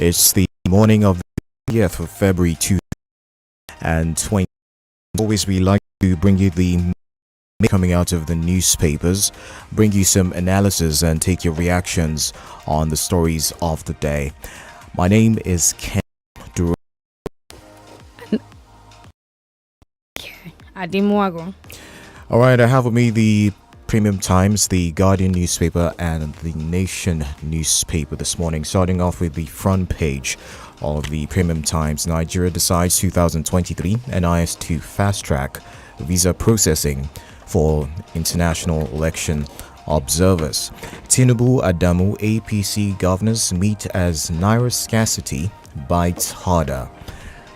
It's the morning of the 20th of February 2020. Always we like to bring you the coming out of the newspapers, bring you some analysis and take your reactions on the stories of the day. My name is Ken Duro. All right, I have with me the Premium Times, the Guardian newspaper, and the Nation newspaper this morning. Starting off with the front page of the Premium Times. Nigeria decides 2023 NIS to fast track visa processing for international election observers. Tinubu Adamu APC governors meet as Naira scarcity bites harder.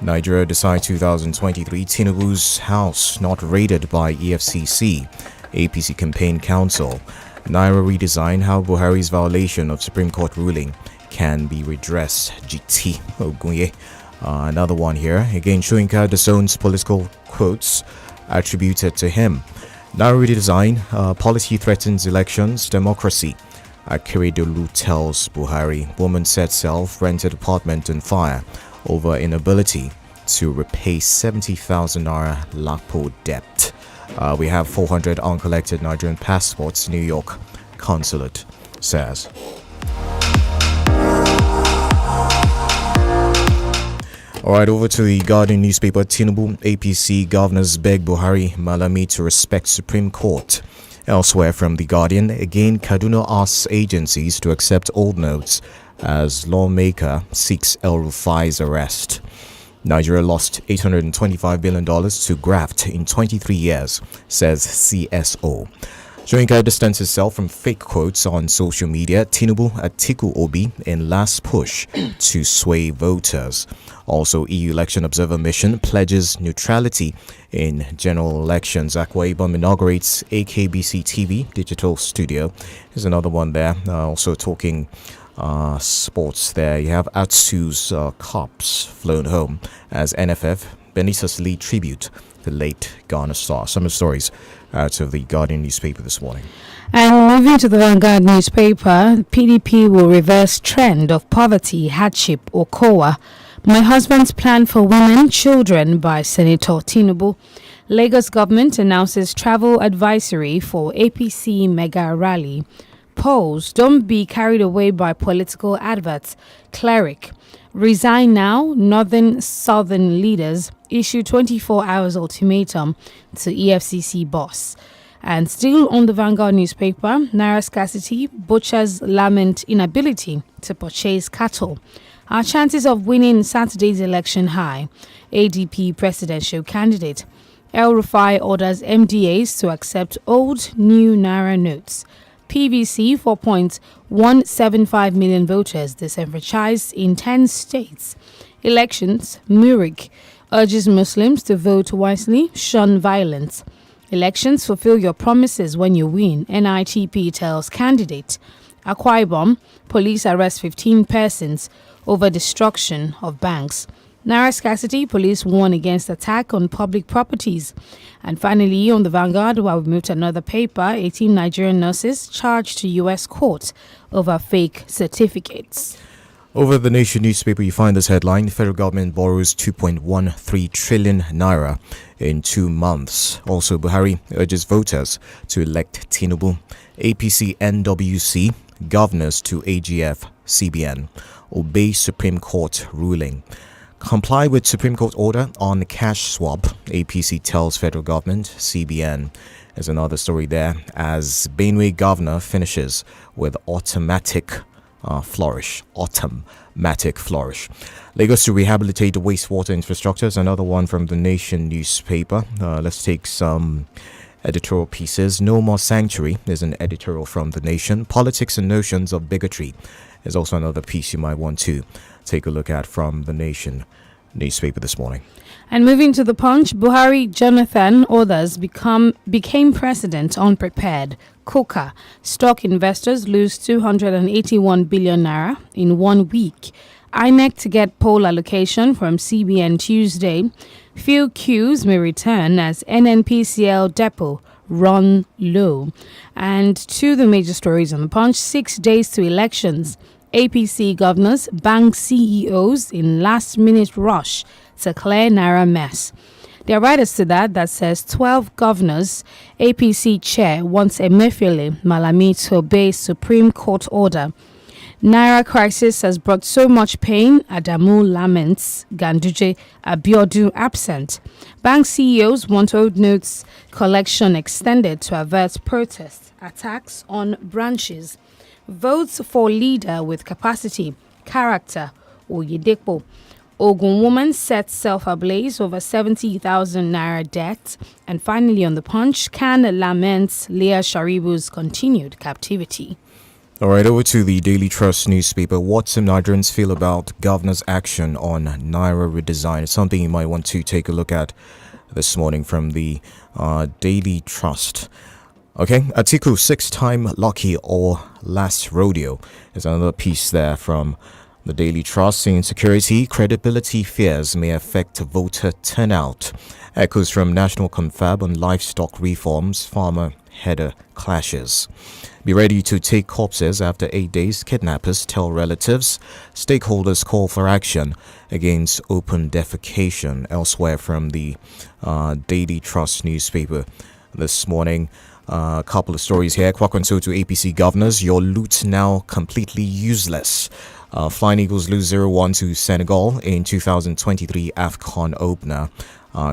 Nigeria decides 2023 Tinubu's house not raided by EFCC. APC campaign council. Naira redesign how Buhari's violation of Supreme Court ruling can be redressed. GT Ogunye. Another one here. Again, Shoyinka disowns political quotes attributed to him. Naira redesign policy threatens elections, democracy. Akeredolu tells Buhari woman set self-rented apartment on fire over inability to repay 70,000 Naira LAPO debt. We have 400 uncollected Nigerian passports, New York consulate says. Alright, over to the Guardian newspaper. Tinubu APC governors beg Buhari Malami to respect Supreme Court. Elsewhere from the Guardian, again Kaduna asks agencies to accept old notes as lawmaker seeks El Rufai's arrest. Nigeria lost $825 billion to graft in 23 years, says CSO. Shoyinka distanced himself from fake quotes on social media. Tinubu Atiku Obi in last push to sway voters. Also, EU election observer mission pledges neutrality in general elections. Akwa Ibom inaugurates AKBC TV digital studio. Here's another one there. Also talking sports there. You have Atsu's cops flown home as NFF Benitez lead tribute the late Ghana star. Some of the stories out of the Guardian newspaper this morning. And moving to the Vanguard newspaper, PDP will reverse trend of poverty, hardship, or COA. My husband's plan for women, children by Senator Tinubu. Lagos government announces travel advisory for APC mega rally. Polls, don't be carried away by political adverts. Cleric, resign now. Northern Southern leaders issue 24 hours ultimatum to EFCC boss. And still on the Vanguard newspaper, Naira scarcity, butchers lament inability to purchase cattle. Our chances of winning Saturday's election high. ADP presidential candidate. El Rufai orders MDAs to accept old, new Naira notes. PVC 4.175 million voters disenfranchised in 10 states. Elections, Murik urges Muslims to vote wisely, shun violence. Elections, fulfill your promises when you win, NITP tells candidate. Akwa Ibom, police arrest 15 persons over destruction of banks. Naira scarcity, police warn against attack on public properties. And finally, on the Vanguard, while we move to another paper, 18 Nigerian nurses charged to U.S. court over fake certificates. Over the Nation newspaper, you find this headline: federal government borrows 2.13 trillion naira in 2 months. Also, Buhari urges voters to elect Tinubu. APC NWC governors to AGF CBN obey Supreme Court ruling. Comply with Supreme Court order on cash swap, APC tells federal government. CBN is another story there as Benue governor finishes with automatic flourish. Lagos to rehabilitate the wastewater infrastructure is another one from the Nation newspaper. Let's take some editorial pieces. No More Sanctuary is an editorial from the Nation. Politics and Notions of Bigotry is also another piece you might want to take a look at from the Nation newspaper this morning. And moving to the Punch, Buhari Jonathan others became president unprepared. Coca, stock investors lose 281 billion naira in 1 week. INEC to get poll allocation from CBN Tuesday. Few queues may return as NNPCL depot run low. And to the major stories on the Punch, 6 days to elections. APC governors, bank CEOs in last-minute rush to clear Naira mess. There are writers to that says 12 governors, APC chair wants Emefiele Malami to obey Supreme Court order. Naira crisis has brought so much pain, Adamu laments, Ganduje Abiodun absent. Bank CEOs want old notes collection extended to avert protests, attacks on branches. Votes for leader with capacity, character, Oyedepo. Ogun woman sets self ablaze over 70,000 naira debt. And finally on the Punch, Khan laments Leah Sharibu's continued captivity. All right, over to the Daily Trust newspaper. What some Nigerians feel about governor's action on Naira redesign. It's something you might want to take a look at this morning from the Daily Trust. Okay, Atiku 6-time lucky or last rodeo is another piece there from the Daily Trust. Insecurity, credibility fears may affect voter turnout. Echoes from National Confab on livestock reforms, farmer header clashes. Be ready to take corpses after 8 days, kidnappers tell relatives. Stakeholders call for action against open defecation. Elsewhere from the Daily Trust newspaper this morning. A couple of stories here. Kwakwanso to APC governors, your loot now completely useless. Flying Eagles lose 0-1 to Senegal in 2023 AFCON opener.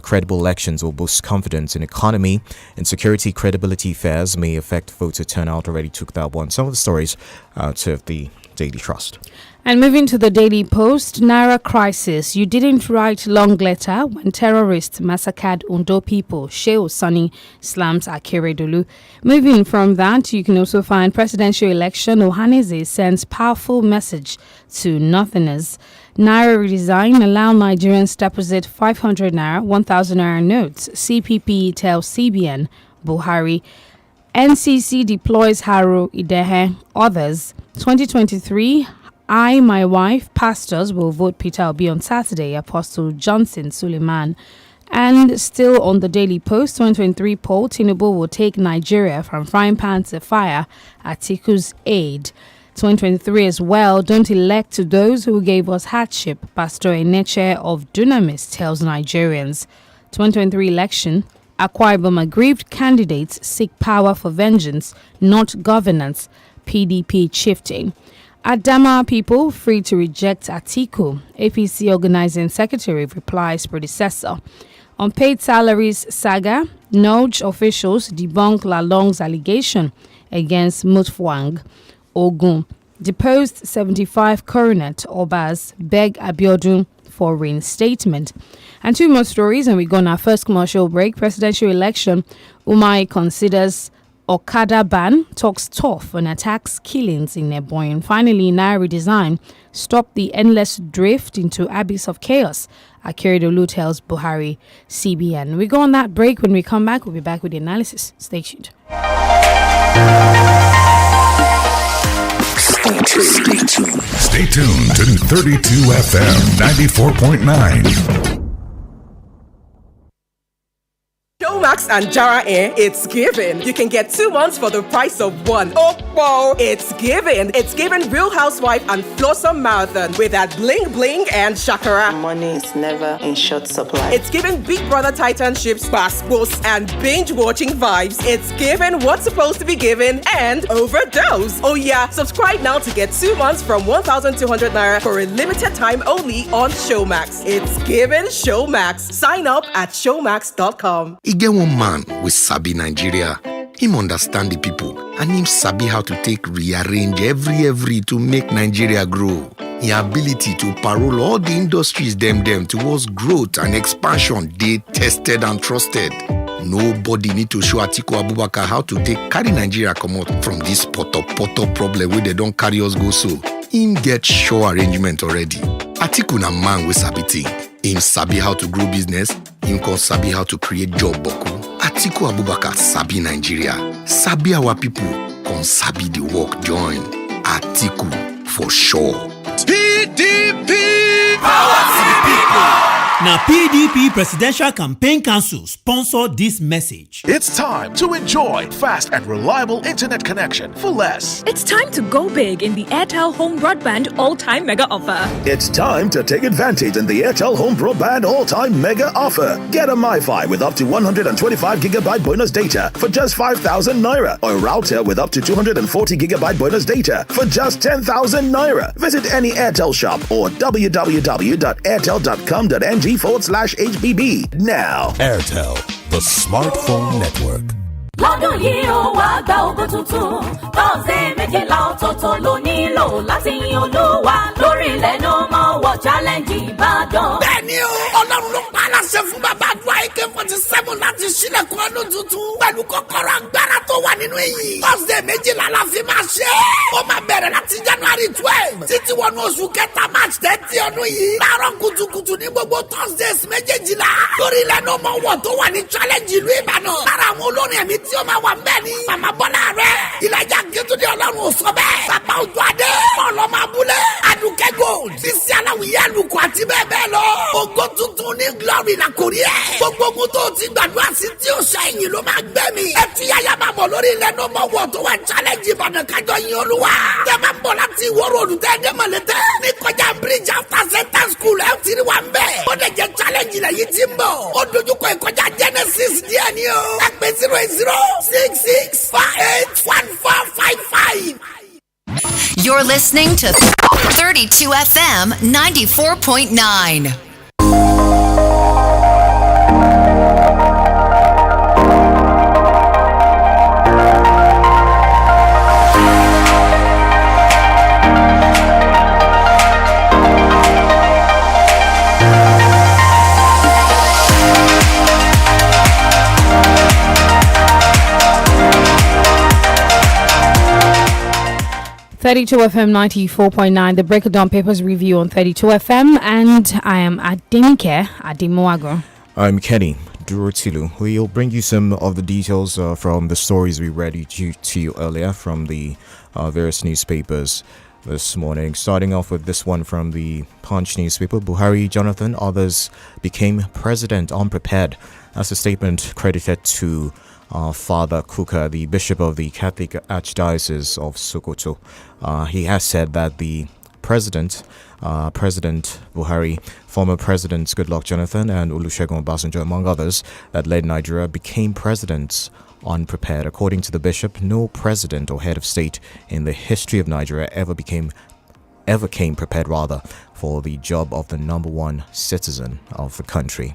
Credible elections will boost confidence in economy and security. Credibility fears may affect voter turnout. Already took that one. Some of the stories out of the Daily Trust. And moving to the Daily Post, Naira crisis. You didn't write long letter when terrorists massacred Ondo people. Shehu Sani slams Akeredolu. Moving from that, you can also find presidential election. Ohaneze sends powerful message to Northerners. Naira redesign allow Nigerians deposit 500 naira, 1,000 naira notes. CPP tells CBN. Buhari. NCC deploys Haro Idehe. Others. 2023. I, my wife, pastors will vote Peter Obi on Saturday, Apostle Johnson Suleiman. And still on the Daily Post, 2023 poll, Tinubu will take Nigeria from frying pan to fire, Atiku's aid. 2023 as well, don't elect to those who gave us hardship, Pastor Eneche of Dunamis tells Nigerians. 2023 election, Akwa Ibom aggrieved candidates seek power for vengeance, not governance, PDP shifting. Adama people free to reject Atiku. APC organizing secretary replies predecessor. Unpaid salaries saga. Nudge officials debunk Lalong's allegation against Mutfwang. Ogun. Deposed 75 coronet Obas beg Abiodun for reinstatement. And two more stories and we go on our first commercial break. Presidential election. Umai considers Okada ban, talks tough on attacks, killings in Ebonyi. Finally, Naira redesign, stop the endless drift into abyss of chaos. Akeredolu tells Buhari, CBN. We go on that break. When we come back, we'll be back with the analysis. Stay tuned. Stay tuned to 32 FM 94.9. Showmax and Jara Air, it's given. You can get 2 months for the price of one. Oh, whoa, it's given. It's given Real Housewife and Flossom Marathon with that bling bling and shakara. Money is never in short supply. It's given Big Brother Titanships, passports, and binge watching vibes. It's given what's supposed to be given and overdose. Oh yeah, subscribe now to get 2 months from 1,200 naira for a limited time only on Showmax. It's given Showmax. Sign up at showmax.com. E get one man with sabi Nigeria. Him understand the people and him sabi how to take rearrange every to make Nigeria grow. His ability to parole all the industries them towards growth and expansion, they tested and trusted. Nobody need to show Atiku Abubakar how to take carry Nigeria come out from this poto problem where they don't carry us go so. Him get sure arrangement already. Atiku na man with sabi thing. Him sabi how to grow business. Him can sabi how to create job boku. Atiku Abubakar sabi Nigeria. Sabi our people. Can sabi the work join. Atiku for sure. PDP! Power to the people! Now, PDP Presidential Campaign Council sponsored this message. It's time to enjoy fast and reliable internet connection for less. It's time to go big in the INT'L Home Broadband All-Time Mega Offer. It's time to take advantage in the INT'L Home Broadband All-Time Mega Offer. Get a MiFi with up to 125 gigabyte bonus data for just 5,000 naira, or a router with up to 240 gigabyte bonus data for just 10,000 naira. Visit any INT'L shop or www.airtel.com.ng/HBB now. Airtel, the smartphone network. lọ́dún yìí ó wá gba ògo tuntun tọ́sẹ̀ méjìlá ọ̀tọ̀ọ̀tọ̀ ló nílò láti yin olúwa lórí ilẹ̀ No More War Challenge Ìbàdàn. bẹ́ẹ̀ni o ọlọ́run ló pa aláṣẹ fún bàbá àdúrà AK-47 láti ṣílẹ̀kùn ọdún tuntun pẹ̀lú kọ́kọ́rọ́ agbára tó wà nínú èyí. tọ́sẹ̀ méjìlá la fi máa ṣe é. ó máa bẹ̀rẹ̀ láti January 12 títí wọnú oṣù kẹta March 30 ọdún yìí. láàárọ̀ kùtùkùtù ní gbogbo Thursdays méjèèjìlá lórí ilẹ̀ No More War tó wà ní challenge ìlú Ìbàdàn. lára àwọn olórin ẹ̀mí tí ó máa wà mbẹ́ ni màmá Bọ́lá rẹ̀ Ìlàjà Akíntúndé Ọlọ́run ò sọ bẹ́ẹ̀ bàbá Òjó Adé ọlọ́mọ abúlé Adùkẹ́ Gold Bísí Aláwìyé Àlùkò àti bẹ́ẹ̀ bẹ́ẹ̀ lọ. ògo tuntun ní glory la kò rí ẹ̀. gbogbo ogun tó ti gbàdúrà sí tí ó ṣe ẹ̀yìn ló máa gbẹ́ mi. ẹ fi yáyà máa bọ̀ lórí ilẹ̀ No More War tó wà challenge Ìbàdàn kájọ yin Olúwa. tẹ́ máa bọ̀ láti ìwọ́rọ̀ òdùtẹ́ ẹ̀dẹ́mọ̀lẹ́tẹ́ ní kọjá bridge after center school ẹ̀ ti rí wa ń bẹ̀. ó lè jẹ́ challenge ilẹ̀ yìí ti ń bọ̀. ó dojúkọ ìkọjá Genesis díẹ̀ ni o. ẹ pè 08066581455. You're listening to 32 FM 94.9. Thirty-two FM 94.9, the Breakdown Papers review on 32 FM, and I am at DENIKE Adimoagro. I'm Kenny Durotilu. We'll bring you some of the details from the stories we read to you earlier from the various newspapers this morning. Starting off with this one from the Punch newspaper. Buhari, Jonathan, others became president unprepared. That's a statement credited to Father Kuka, the Bishop of the Catholic Archdiocese of Sokoto. He has said that the President Buhari, former Presidents Goodluck Jonathan and Olusegun Obasanjo, among others, that led Nigeria, became presidents unprepared. According to the bishop, no president or head of state in the history of Nigeria ever came prepared for the job of the number one citizen of the country.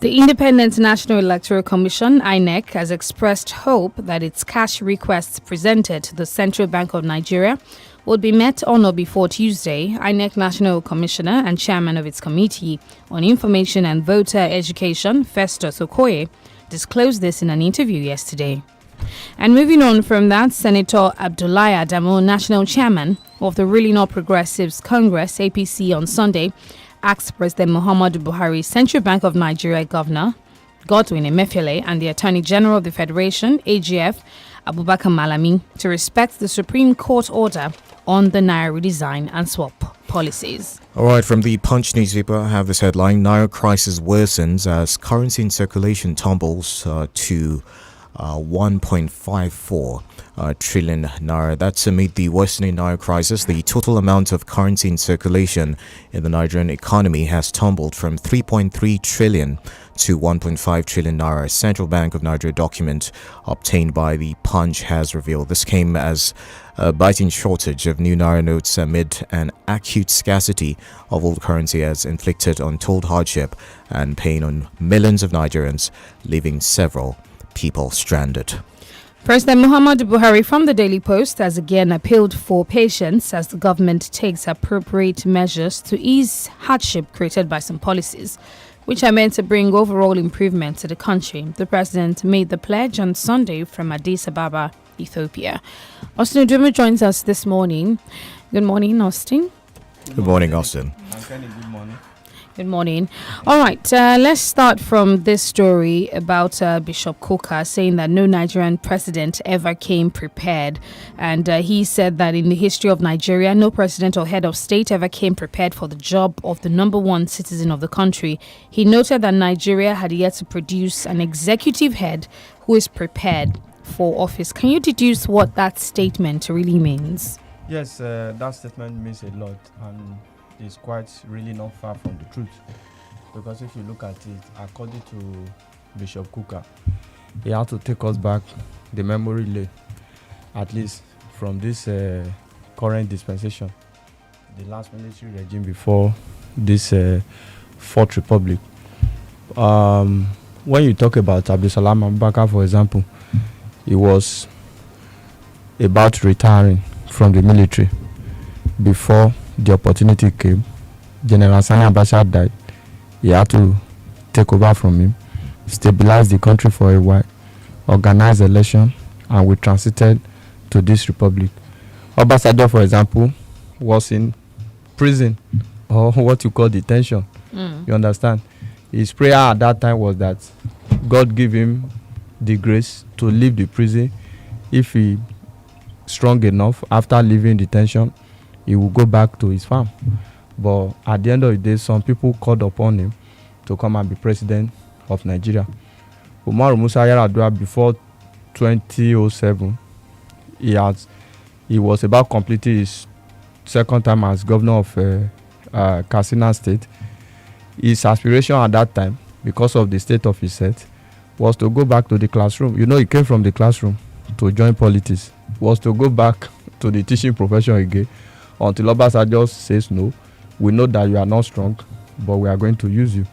The Independent National Electoral Commission, INEC, has expressed hope that its cash requests presented to the Central Bank of Nigeria would be met on or before Tuesday. INEC National Commissioner and Chairman of its Committee on Information and Voter Education, Festus Okoye, disclosed this in an interview yesterday. And moving on from that, Senator Abdullahi Adamu, National Chairman of the Ruling All Progressives Congress, APC, on Sunday, asked President Muhammadu Buhari, Central Bank of Nigeria Governor Godwin Emefiele, and the Attorney General of the Federation, AGF, Abubakar Malami, to respect the Supreme Court order on the Naira redesign and swap policies. All right, from the Punch newspaper, I have this headline: Naira crisis worsens as currency in circulation tumbles to 1.54 trillion naira. That's amid the worsening naira crisis. The total amount of currency in circulation in the Nigerian economy has tumbled from 3.3 trillion to 1.5 trillion naira. Central Bank of Nigeria document obtained by the Punch has revealed. This came as a biting shortage of new naira notes amid an acute scarcity of old currency has inflicted untold hardship and pain on millions of Nigerians, leaving several people stranded. President Muhammadu Buhari from the Daily Post has again appealed for patience as the government takes appropriate measures to ease hardship created by some policies, which are meant to bring overall improvement to the country. The president made the pledge on Sunday from Addis Ababa, Ethiopia. Austin Udumu joins us this morning. Good morning, Austin. Good morning, Austin. Good morning. Good morning. All right, let's start from this story about Bishop Coker saying that no Nigerian president ever came prepared. And he said that in the history of Nigeria, no president or head of state ever came prepared for the job of the number one citizen of the country. He noted that Nigeria had yet to produce an executive head who is prepared for office. Can you deduce what that statement really means? Yes, that statement means a lot. And is quite really not far from the truth, because if you look at it, according to Bishop Coker, he had to take us back the memory lane, at least from this current dispensation, the last military regime before this Fourth Republic. When you talk about Abdulsalam Abubakar, for example, he was about retiring from the military before the opportunity came. General Sani Abacha died. He had to take over from him, stabilize the country for a while, organize election, and we transited to this republic. Obasanjo, for example, was in prison, or what you call detention. You understand? His prayer at that time was that God give him the grace to leave the prison. If he strong enough after leaving detention, he will go back to his farm. But at the end of the day, some people called upon him to come and be president of Nigeria. Umaru Musa Yar'Adua, before 2007, he was about completing his second time as governor of Katsina State. His aspiration at that time, because of the state of his health, was to go back to the classroom. You know, he came from the classroom to join politics, was to go back to the teaching profession again, until Obasanjo says no. We know that you are not strong, but we are going to use you.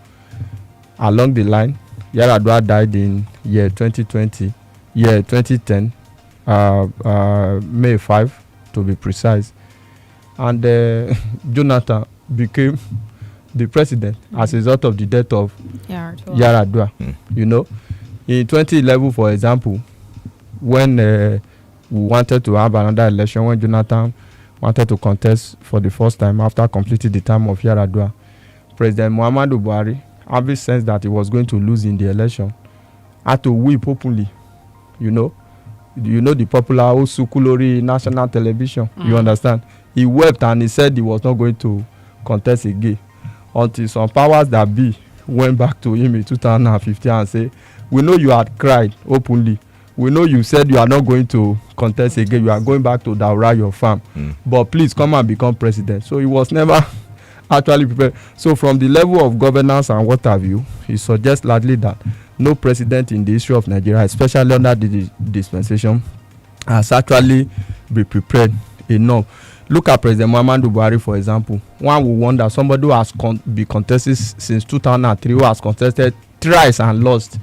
Along the line, Yar'Adua died in year 2010, May 5 to be precise. And Jonathan became the president as a result of the death of Yar'Adua. You know, in 2011, for example, when we wanted to have another election, when Jonathan wanted to contest for the first time after completing the term of Yar'Adua, President Muhammadu Buhari, having sense that he was going to lose in the election, had to weep openly. You know the popular Osukulori national television. You understand? He wept and he said he was not going to contest again, until some powers that be went back to him in 2015 and say, "We know you had cried openly. We know you said you are not going to contest again. You are going back to Daura, your farm. But please come and become president." So he was never actually prepared. So from the level of governance and what have you, he suggests largely that no president in the history of Nigeria, especially under the dispensation, has actually been prepared enough. Look at President Muhammadu Buhari, for example. One will wonder, somebody who has been contested since 2003, who has contested thrice and lost.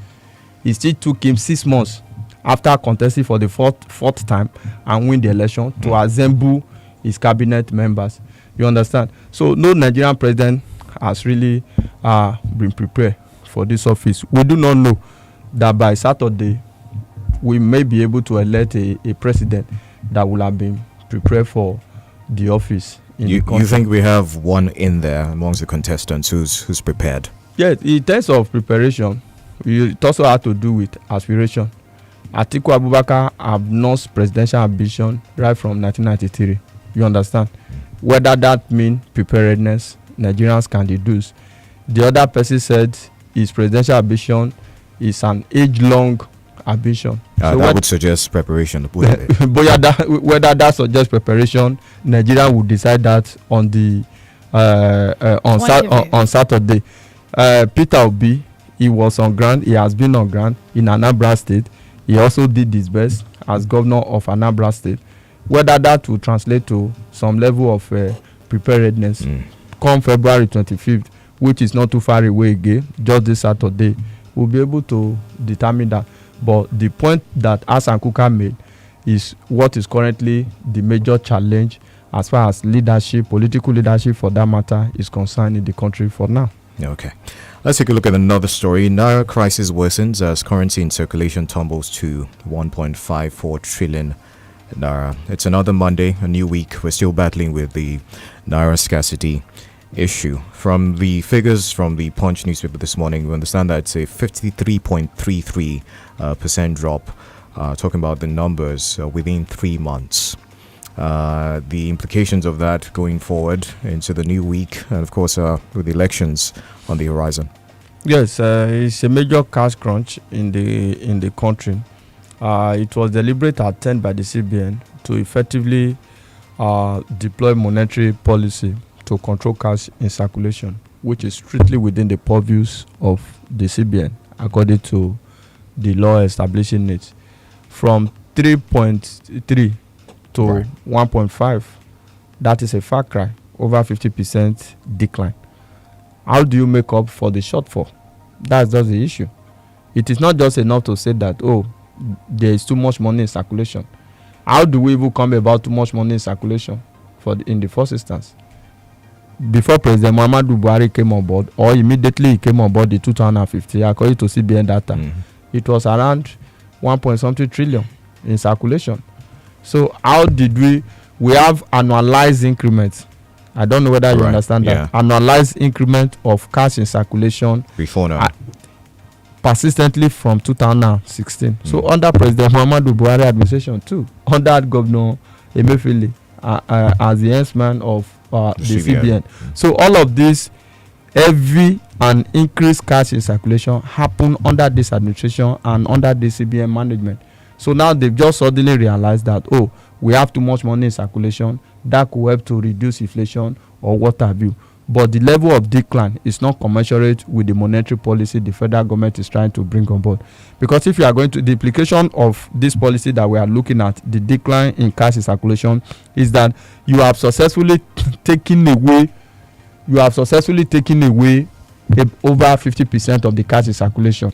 It still took him 6 months after contesting for the fourth time and win the election to assemble his cabinet members. You understand? So no Nigerian president has really been prepared for this office. We do not know that by Saturday we may be able to elect a president that will have been prepared for the office. You think we have one in there amongst the contestants who's prepared? Yes, in terms of preparation, it also had to do with aspiration. Atiku Abubakar have nursed presidential ambition right from 1993. You understand? Whether that means preparedness, Nigerians can deduce. The other person said his presidential ambition is an age-long ambition. So that would suggest preparation. Whether that suggests preparation, Nigeria will decide that on the on Saturday. Peter Obi, he was on ground. He has been on ground in Anambra State. He also did his best as governor of Anambra State. Whether that will translate to some level of preparedness come February 25th, which is not too far away again, just this Saturday, we'll be able to determine that. But the point that Hassan Kuka made is what is currently the major challenge as far as leadership, political leadership for that matter, is concerned in the country for now. Okay. Let's take a look at another story. Naira crisis worsens as currency in circulation tumbles to 1.54 trillion naira. It's another Monday, a new week. We're still battling with the naira scarcity issue. From the figures from the Punch newspaper this morning, we understand that it's a 53.33% drop, talking about the numbers within 3 months. The implications of that going forward into the new week, and of course with the elections on the horizon. Yes, it's a major cash crunch in the country. It was deliberate attempt by the CBN to effectively deploy monetary policy to control cash in circulation, which is strictly within the purviews of the CBN, according to the law establishing it. From 3.3 to 1.5, that is a far cry, over 50% decline. How do you make up for the shortfall? That's just the issue. It is not just enough to say that, there is too much money in circulation. How do we even come about too much money in circulation in the first instance? Before President Muhammadu Buhari came on board, or immediately he came on board in 2015, according to CBN data, it was around 1.something trillion in circulation. So how did we have annualized increments? I don't know whether you understand that. Annualized increment of cash in circulation before now, persistently from 2016. So under President Muhammadu Buhari administration too, under Governor Emefiele as the henchman of the CBN. So all of this heavy and increased cash in circulation happened under this administration and under the CBN management. So now they've just suddenly realized that, we have too much money in circulation that could help to reduce inflation or what have you. But the level of decline is not commensurate with the monetary policy the federal government is trying to bring on board. Because if you are going to, the implication of this policy that we are looking at, the decline in cash in circulation, is that you have successfully taken away over 50% of the cash in circulation.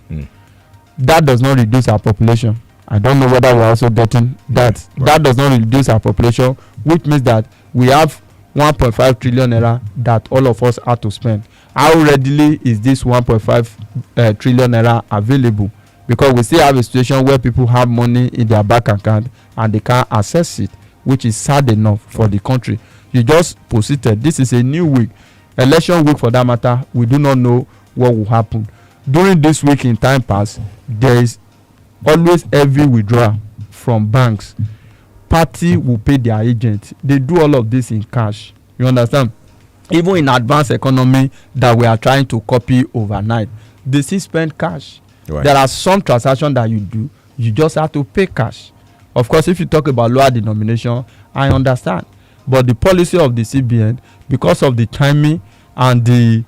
That does not reduce our population. I don't know whether we're also getting that. That does not reduce our population, which means that we have 1.5 trillion naira that all of us have to spend. How readily is this 1.5 trillion naira available? Because we still have a situation where people have money in their bank account and they can't access it, which is sad enough for the country. You just posited, this is a new week, election week for that matter. We do not know what will happen. During this week in time past, there is always heavy withdrawal from banks. Party will pay their agent. They do all of this in cash. You understand? Even in advanced economy that we are trying to copy overnight, they still spend cash. There are some transactions that you do, you just have to pay cash. Of course, if you talk about lower denomination, I understand. But the policy of the CBN, because of the timing and the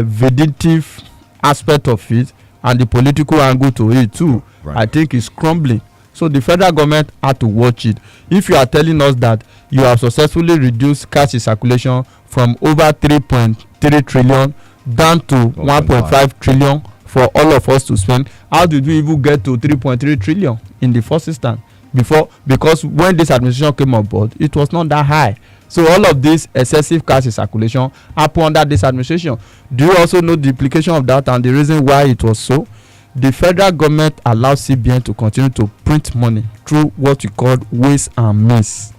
vindictive aspect of it, and the political angle to it too, I think is crumbling. So the federal government had to watch it. If you are telling us that you have successfully reduced cash in circulation from over 3.3 trillion down to 1.5 trillion for all of us to spend, how did we even get to 3.3 trillion in the first instance? Because when this administration came on board, it was not that high. So all of this excessive cash in circulation happened under this administration. Do you also know the implication of that and the reason why it was so? The federal government allows CBN to continue to print money through what we call waste and means.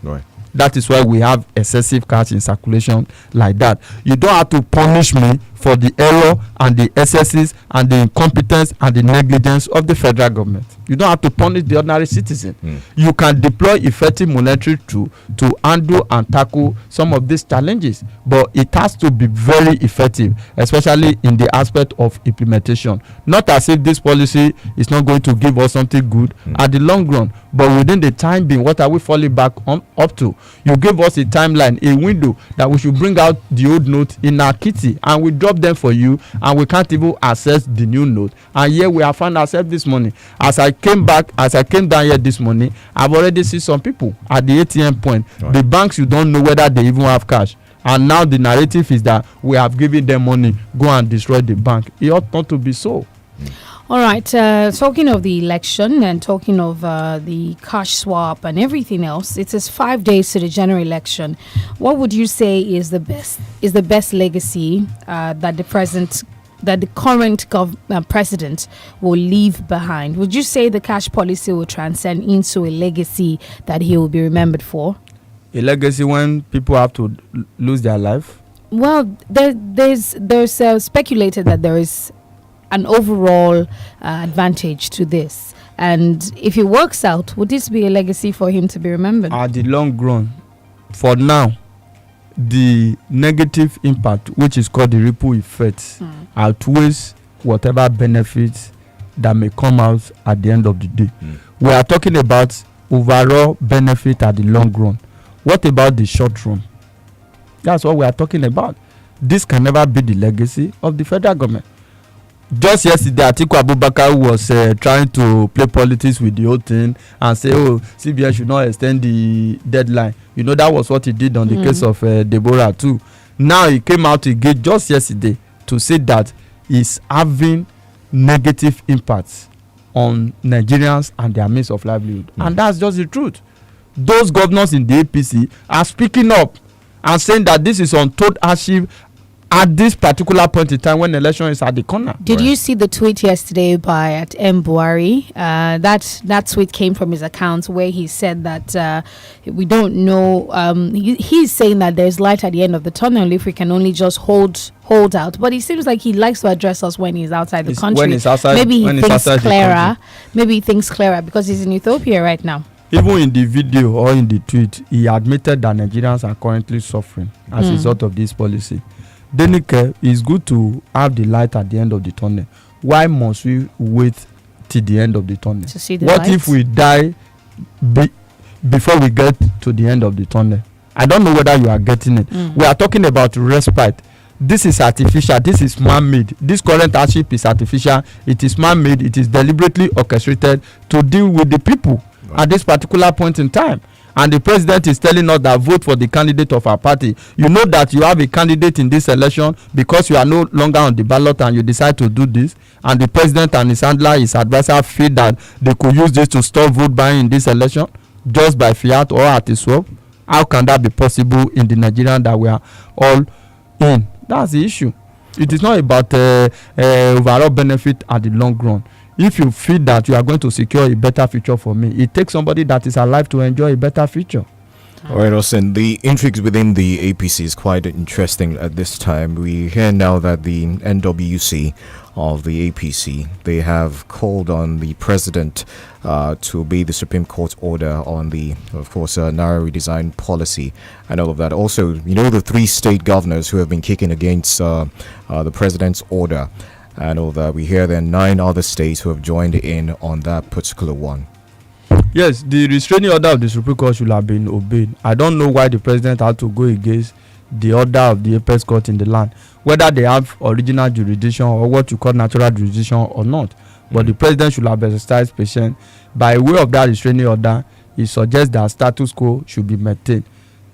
That is why we have excessive cash in circulation like that. You don't have to punish me for the error and the excesses and the incompetence and the negligence of the federal government. You don't have to punish the ordinary citizen. You can deploy effective monetary tool to handle and tackle some of these challenges, but it has to be very effective, especially in the aspect of implementation. Not as if this policy is not going to give us something good at the long run, but within the time being, what are we falling back on up to? You give us a timeline, a window that we should bring out the old note in our kitty, and we drop them for you, and we can't even access the new note. And here we have found ourselves this morning. As I came down here this morning, I've already seen some people at the ATM point. The banks, you don't know whether they even have cash. And now the narrative is that we have given them money, go and destroy the bank. It ought not to be so. All right, talking of the election and talking of the cash swap and everything else, it is 5 days to the general election. What would you say is the best legacy that the current president will leave behind? Would you say the cash policy will transcend into a legacy that he will be remembered for? A legacy when people have to lose their life, Well, there's speculated that there is an overall advantage to this, and if it works out, would this be a legacy for him to be remembered? At the long run, for now, the negative impact, which is called the ripple effect, outweighs whatever benefits that may come out at the end of the day. We are talking about overall benefit at the long run. What about the short run? That's what we are talking about. This can never be the legacy of the federal government. Just yesterday, Atiku Abubakar was trying to play politics with the whole thing and say, oh, CBN should not extend the deadline. You know, that was what he did on the case of Deborah too. Now he came out again just yesterday to say that he's having negative impacts on Nigerians and their means of livelihood. And that's just the truth. Those governors in the APC are speaking up and saying that this is untold hardship at this particular point in time when the election is at the corner. Did you see the tweet yesterday by at M. Buhari? That tweet came from his account where he said that we don't know. He's saying that there's light at the end of the tunnel if we can only just hold out. But it seems like he likes to address us when he's outside the country. When he's outside, maybe he thinks clearer. Maybe he thinks clearer because he's in Ethiopia right now. Even in the video or in the tweet, he admitted that Nigerians are currently suffering as a result of this policy. DENIKE, is good to have the light at the end of the tunnel. Why must we wait till the end of the tunnel? To see the what light? If we die before we get to the end of the tunnel? I don't know whether you are getting it. We are talking about respite. This is artificial. This is man-made. This current hardship is artificial. It is man-made. It is deliberately orchestrated to deal with the people at this particular point in time. And the president is telling us that vote for the candidate of our party. You know that you have a candidate in this election because you are no longer on the ballot and you decide to do this. And the president and his handler, his advisor, feel that they could use this to stop vote buying in this election just by fiat or at a swap. How can that be possible in the Nigerian that we are all in? That's the issue. It is not about overall benefit at the long run. If you feel that you are going to secure a better future for me, it takes somebody that is alive to enjoy a better future. All right, Austin, the intrigues within the APC is quite interesting at this time. We hear now that the NWC of the APC, they have called on the president to obey the Supreme Court order on the, of course, Naira redesign policy and all of that. Also, you know, the 3 state governors who have been kicking against the president's order and all that. We hear there are 9 other states who have joined in on that particular one. Yes, the restraining order of the Supreme Court should have been obeyed. I don't know why the president had to go against the order of the apex court in the land, whether they have original jurisdiction or what you call natural jurisdiction or not. But the president should have exercised patience. By way of that restraining order, he suggests that status quo should be maintained.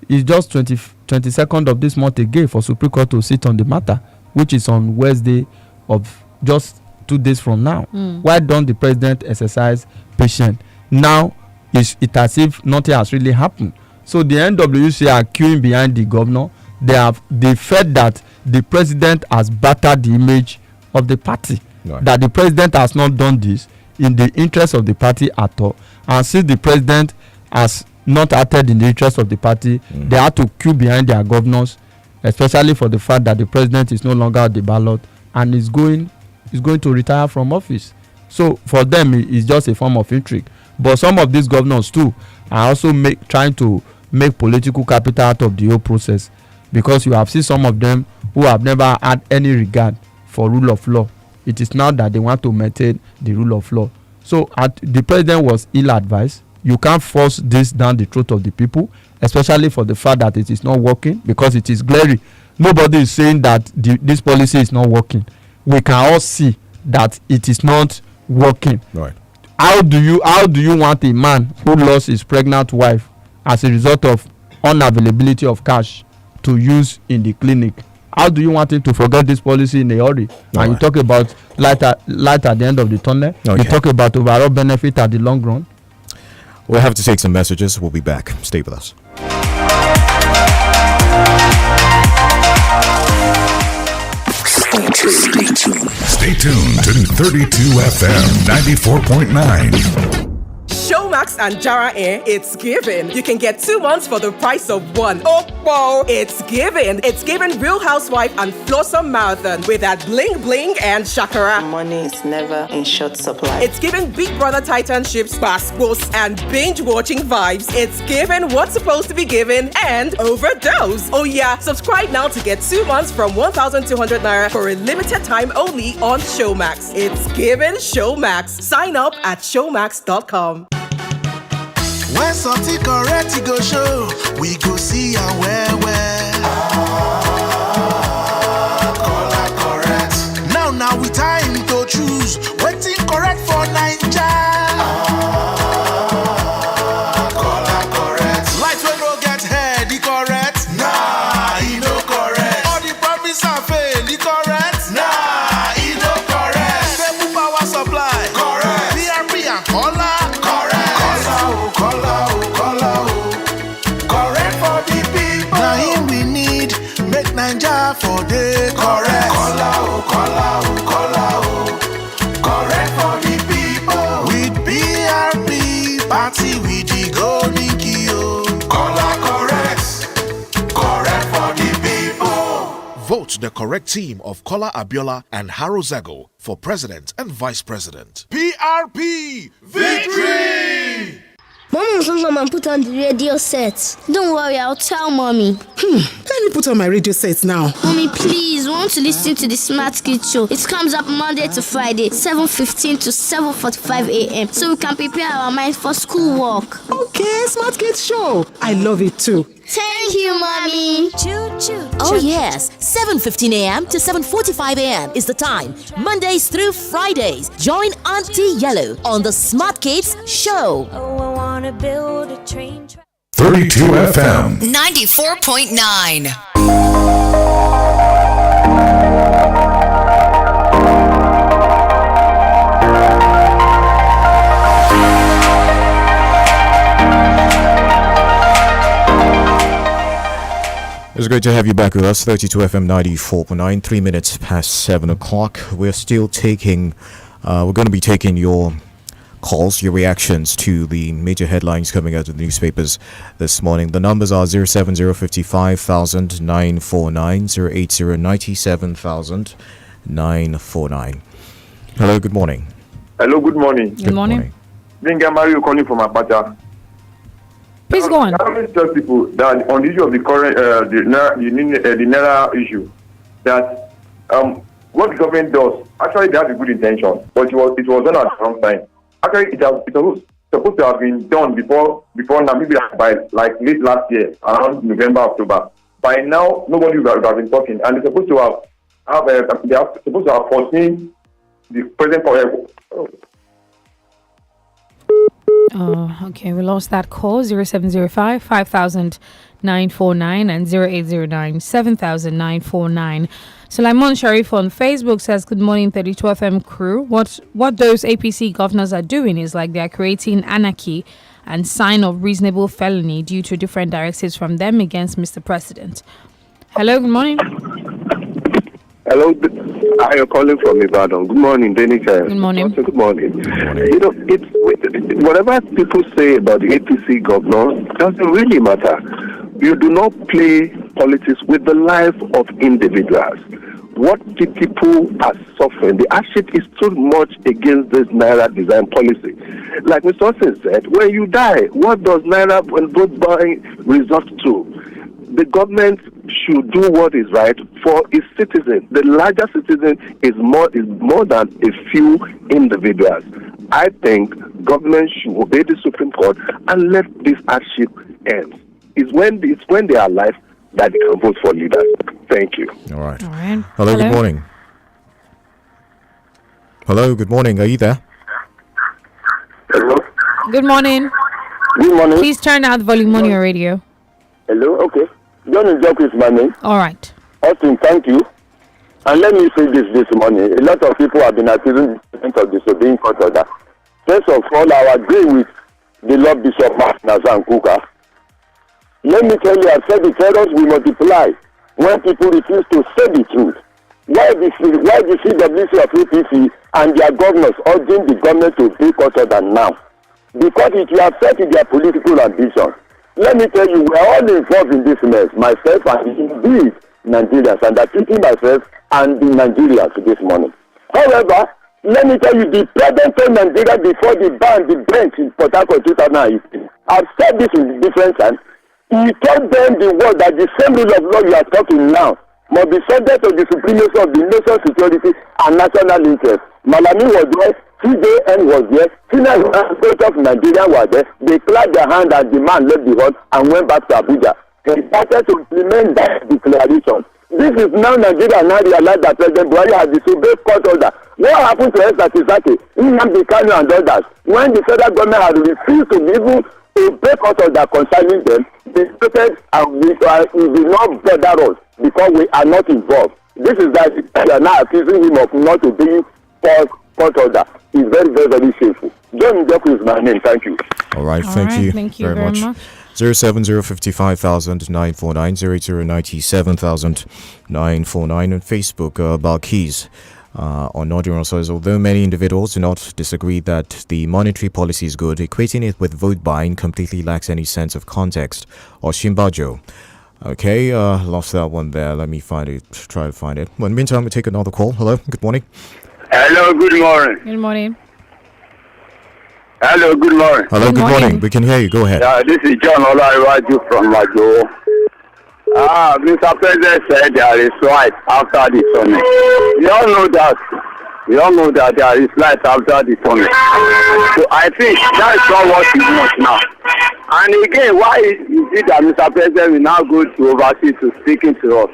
It's just 22nd of this month again for Supreme Court to sit on the matter, which is on Wednesday of just 2 days from now. Why don't the president exercise patience? Now it's as if nothing has really happened. So the NWC are queuing behind the governor. They felt that the president has battered the image of the party. Right. That the president has not done this in the interest of the party at all. And since the president has not acted in the interest of the party, they had to queue behind their governors, especially for the fact that the president is no longer at the ballot and is going to retire from office. So for them, it's just a form of intrigue. But some of these governors too are also trying to make political capital out of the whole process, because you have seen some of them who have never had any regard for rule of law. It is now that they want to maintain the rule of law. So the president was ill-advised. You can't force this down the throat of the people, especially for the fact that it is not working, because it is glaring. Nobody is saying that this policy is not working. We can all see that it is not working. Right. How do you want a man who lost his pregnant wife as a result of unavailability of cash to use in the clinic? How do you want him to forget this policy in a hurry? And you talk about light at the end of the tunnel. Okay. You talk about overall benefit at the long run. We'll have to take some messages. We'll be back. Stay with us. Stay tuned to 32 FM 94.9. Showmax and Jara Air, it's given. You can get 2 months for the price of one. Oh, whoa, it's given. It's given Real Housewife and Flossom Marathon with that bling bling and shakara. Money is never in short supply. It's given Big Brother Titanships, passports, and binge watching vibes. It's given what's supposed to be given and overdose. Oh yeah, subscribe now to get 2 months from 1,200 naira for a limited time only on Showmax. It's given Showmax. Sign up at showmax.com. When something correct, go show, we go see and well. Color correct. Now we time to choose. Waiting correct for Naija. Color correct. Light when no get head, the correct. Nah, he no correct. All the promise and fail, the correct. Nah, he no correct. Stable power supply. Correct. PRP and color. Correct. Color. Correct for the people. Now him we need. Make Naija for the correct. Color. Correct for the people. With PRP party with the golden key. Color correct for the people. Vote the correct team of Kola Abiola and Haro Zago for president and vice president. PRP victory! Mommy will come and put on the radio set. Don't worry, I'll tell Mommy. Let me put on my radio set now. Mommy, please, we want to listen to the Smart Kids show. It comes up Monday to Friday, 7:15 to 7:45 a.m. so we can prepare our minds for school work. Okay, Smart Kids show. I love it too. Thank you, Mommy. Oh yes, 7:15 a.m. to 7:45 a.m. is the time. Mondays through Fridays. Join Auntie Yellow on the Smart Kids show. Oh, I wanna build a train track. 32 FM 94.9. It's great to have you back with us. 32 FM 94.9, 3 minutes past 7 o'clock. We're still taking, we're going to be taking your calls, your reactions to the major headlines coming out of the newspapers this morning. The numbers are 070550949, 08097,949. Hello, good morning. Hello, good morning. Good morning. Binga Mario calling from Apacha. Please go on. I always tell people that on the issue of the current, the Naira issue, that what the government does, actually they have a good intention, but it was done at the wrong time. Actually, it was supposed to have been done before now, maybe by like late last year, around November, October. By now, nobody would have been talking, and they're supposed to have foreseen the present. Okay, we lost that call. 0705 5,949 and 0809 7,949. Sulaiman Sharif on Facebook says, good morning, 32 FM crew. What those APC governors are doing is like they are creating anarchy and sign of reasonable felony due to different directives from them against Mr. President. Hello, good morning. Hello, I am calling from Ibadan. Good morning, DENIKE. Good morning. Good morning. You know, whatever people say about the APC governors doesn't really matter. You do not play politics with the life of individuals. What the people are suffering, the hardship is too much against this Naira design policy. Like Mr. Austin said, when you die, what does Naira and vote buying result to? The government should do what is right for its citizens. The larger citizen is more than a few individuals. I think government should obey the Supreme Court and let this hardship end. It's when they are alive that they can vote for leaders. Thank you. All right. Hello, good morning. Hello, good morning. Are you there? Hello. Good morning. Good morning. Please turn out the volume on your radio. Hello, okay. John Njoku is my name. All right. Austin, thank you. And let me say this morning. A lot of people have been accusing the president of disobeying court order. First of all, I agree with the Lord Bishop Martin Azan Kuka. Let me tell you, I've said the terrors will multiply when people refuse to say the truth. Why the CWC of APC and their governors urging the government to obey court order now? because it will affect their political ambition. Let me tell you, we are all involved in this mess, myself and indeed Nigerians, and I'm treating myself and the Nigerians this morning. However, let me tell you, the president of Nigeria before the ban the bench in Port Harcourt 2018, I've said this in different times. He told them the word that the same rule of law you are talking now must be subject to the supremacy of the nation's security and national interest. Malami was there, CJN was there, senior state of Nigeria was there. They clapped their hand and the man left the hall and went back to Abuja. They started to implement that declaration. This is now Nigeria now realize that President Buhari has disobeyed court order. What happened to Esther Tisaki, Nnamdi Kanu and others when the federal government had refused to even obey court order concerning them? They stated and we will not bother us because we are not involved. This is that we are now accusing him of not obeying court order. It's very, very, very shameful. John Njoku is my name. Thank you. All right. Thank you very much. 07055,949 09097,949 on Facebook. Balkis on audio says, although many individuals do not disagree that the monetary policy is good, equating it with vote buying completely lacks any sense of context or Shimbajo. Okay, lost that one there. Let me find it. Try to find it. Well, in the meantime, we take another call. Hello, good morning. Hello, good morning. Good morning. Hello, good morning. Hello, good morning. We can hear you. Go ahead. This is John Olariwaju from Majo. Mr. President said there is light after the tunnel. We all know that. There is light after the tunnel. So I think that is not what we want now. And again, why is it that Mr. President will now go to overseas to speaking to us?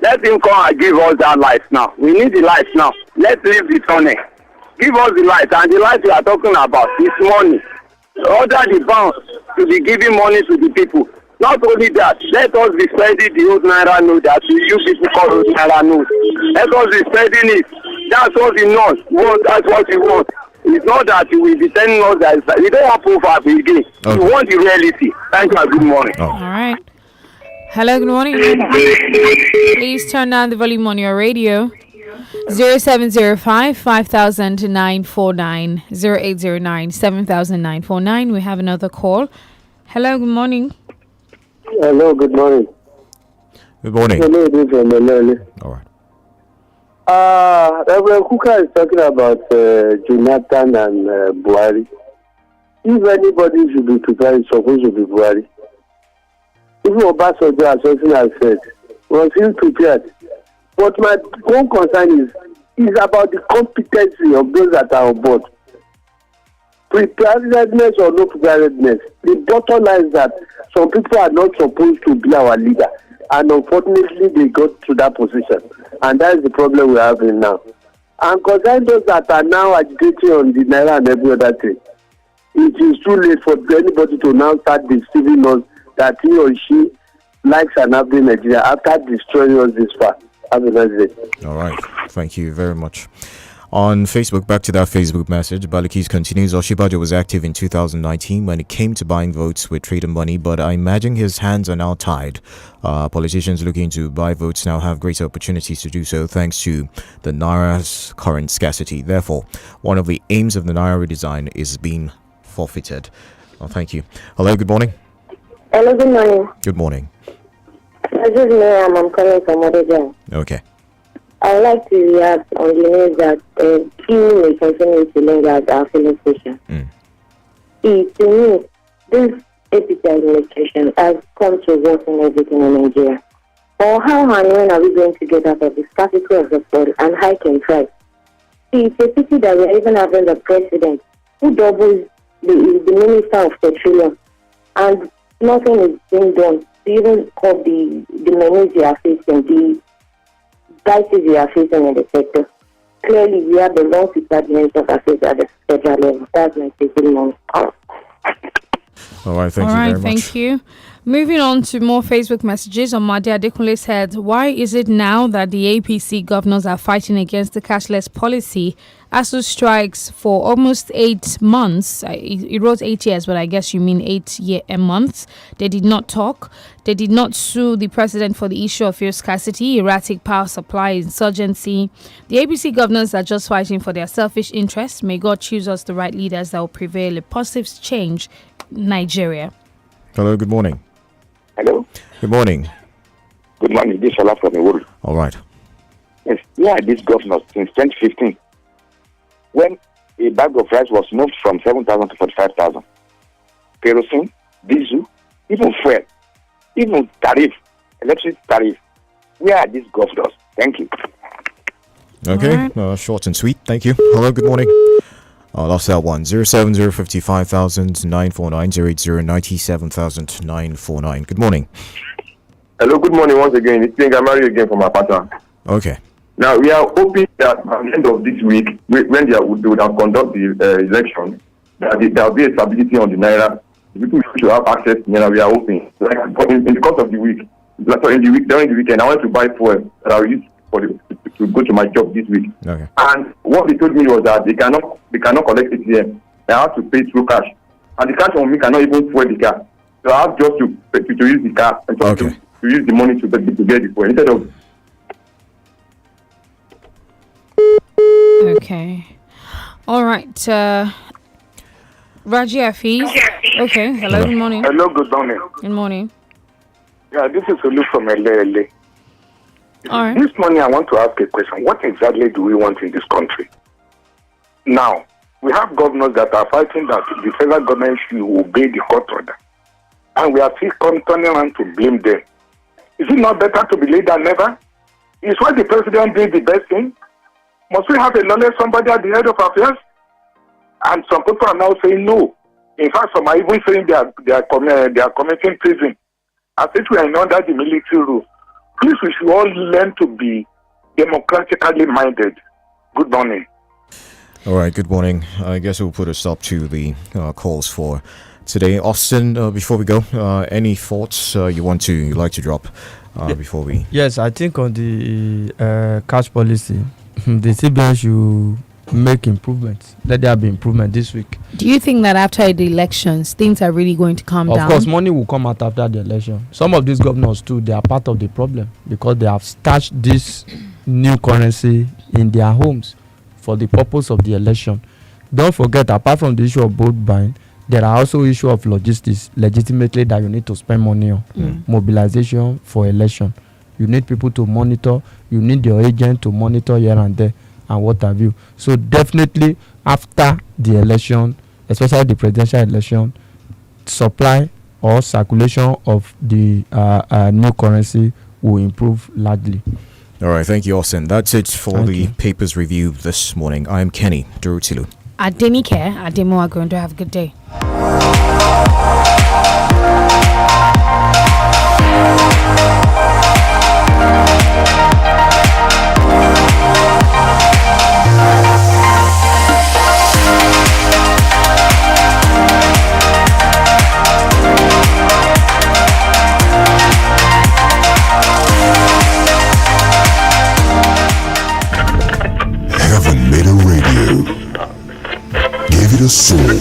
Let him come and give us that light now. We need the light now. Let's leave the tunnel. Give us the light, and the light we are talking about is money. Order the banks to be giving money to the people. Not only that, let us be spreading the old Naira note that you people call old Naira note. Let us be spreading it. That's what we want. That's what we want. It's not that you will be telling us that we don't want proof of it again. Okay. We want the reality. Thank you and good morning. All right. Hello, good morning. Please turn down the volume on your radio. 0705 5949 0809 7949. We have another call. Hello, good morning. Hello, good morning. Good morning. All right. Reverend Kuka is talking about Jonathan and Buhari. If anybody should be prepared, it's supposed to be Buhari. Even Obasanjo, as something has said, was ill prepared. But my own concern is about the competency of those that are on board. Preparedness or no preparedness, the bottom line is that some people are not supposed to be our leader, and unfortunately they got to that position, and that is the problem we are having now. And concerning those that are now agitating on the Naira and every other thing, it is too late for anybody to now start deceiving us that he or she likes and happy Nigeria after destroying us this far. Have a nice day. All right. Thank you very much. On Facebook, back to that Facebook message, Balikis continues, Oshibajo was active in 2019 when it came to buying votes with trade and money, but I imagine his hands are now tied. Politicians looking to buy votes now have greater opportunities to do so thanks to the Naira's current scarcity. Therefore, one of the aims of the Naira redesign is being forfeited. Well, thank you. Hello, good morning. Hello, good morning. Good morning. This is Miriam. I'm calling from Odeja. Okay. I would like to react on the news that Q may continue to linger at our filling station. See, to me, this APC administration has come to worsen everything in Nigeria. Or how and when are we going to get out of the scarcity of the food and hike in price? See, it's a pity that we're even having the president who doubles the Minister of Petroleum, and nothing is being done to even curb the menace we are facing, the crisis we are facing in the sector. Clearly, we have the wrong preparedness of affairs at the federal level. That's my take. Good morning. All right, thank you very much. Thank you. Moving on to more Facebook messages. Omade Adekunle said, why is it now that the APC governors are fighting against the cashless policy? ASU strikes for almost 8 months. He wrote 8 years, but I guess you mean 8 months. They did not talk. They did not sue the president for the issue of fuel scarcity, erratic power supply, insurgency. The APC governors are just fighting for their selfish interests. May God choose us the right leaders that will prevail a positive change in Nigeria. Hello, good morning. Hello. Good morning. Good morning. This is Ola from the world. All right. Yes, where are these governors since 2015? When a bag of rice was moved from 7,000 to 45,000. Kerosene, diesel, even fuel, even tariff, electric tariff. Where are these governors? Thank you. Okay, short and sweet. Thank you. Hello, good morning. That's that one. 070-55,949-080-97,949. Good morning. Hello, good morning once again. It's Mario again from Apata. Okay. Now, we are hoping that at the end of this week, when they would have conduct the election, that there will be a stability on the Naira. People should have access to Naira. We are hoping. Like, in the course of the week, during the weekend, I want to buy fuel that I will use to go to my job this week. Okay. And what they told me was that they cannot collect ATM. I have to pay through cash. And the cash on me cannot even fuel the car. So I have just to use the car and to use the money to get the fuel instead of. Okay. All right. Raji Afiz. Okay. Hello. Good morning. Hello. Good morning. Good morning. Yeah, this is Olu from LA. All right. This morning, I want to ask a question. What exactly do we want in this country? Now, we have governors that are fighting that the federal government should obey the court order. And we are still turning around to blame them. Is it not better to be late than never? Is what the president did the best thing? Must we have a knowledge somebody at the head of affairs? And some people are now saying no. In fact, some are even saying they are committing treason. As if we are under the military rule. Please, we should all learn to be democratically minded. Good morning. All right, good morning. I guess we'll put a stop to the calls for today. Austin, before we go, any thoughts you'd like to drop before we... Yes, I think on the cash policy, the CBN should make improvements. Let there be improvement this week. Do you think that after the elections, things are really going to calm down? Of course, money will come out after the election. Some of these governors too, they are part of the problem because they have stashed this new currency in their homes for the purpose of the election. Don't forget, apart from the issue of vote buying, there are also issues of logistics legitimately that you need to spend money on. Mobilization for election. You need people to monitor. You need your agent to monitor here and there and what have you. So definitely after the election, especially the presidential election, supply or circulation of the new currency will improve largely. All right, thank you, Austin. That's it for the papers review this morning. I am Kenny Durutilu. DENIKE, Ademo are going to have a good day. Heaven made a radio, gave it a soul.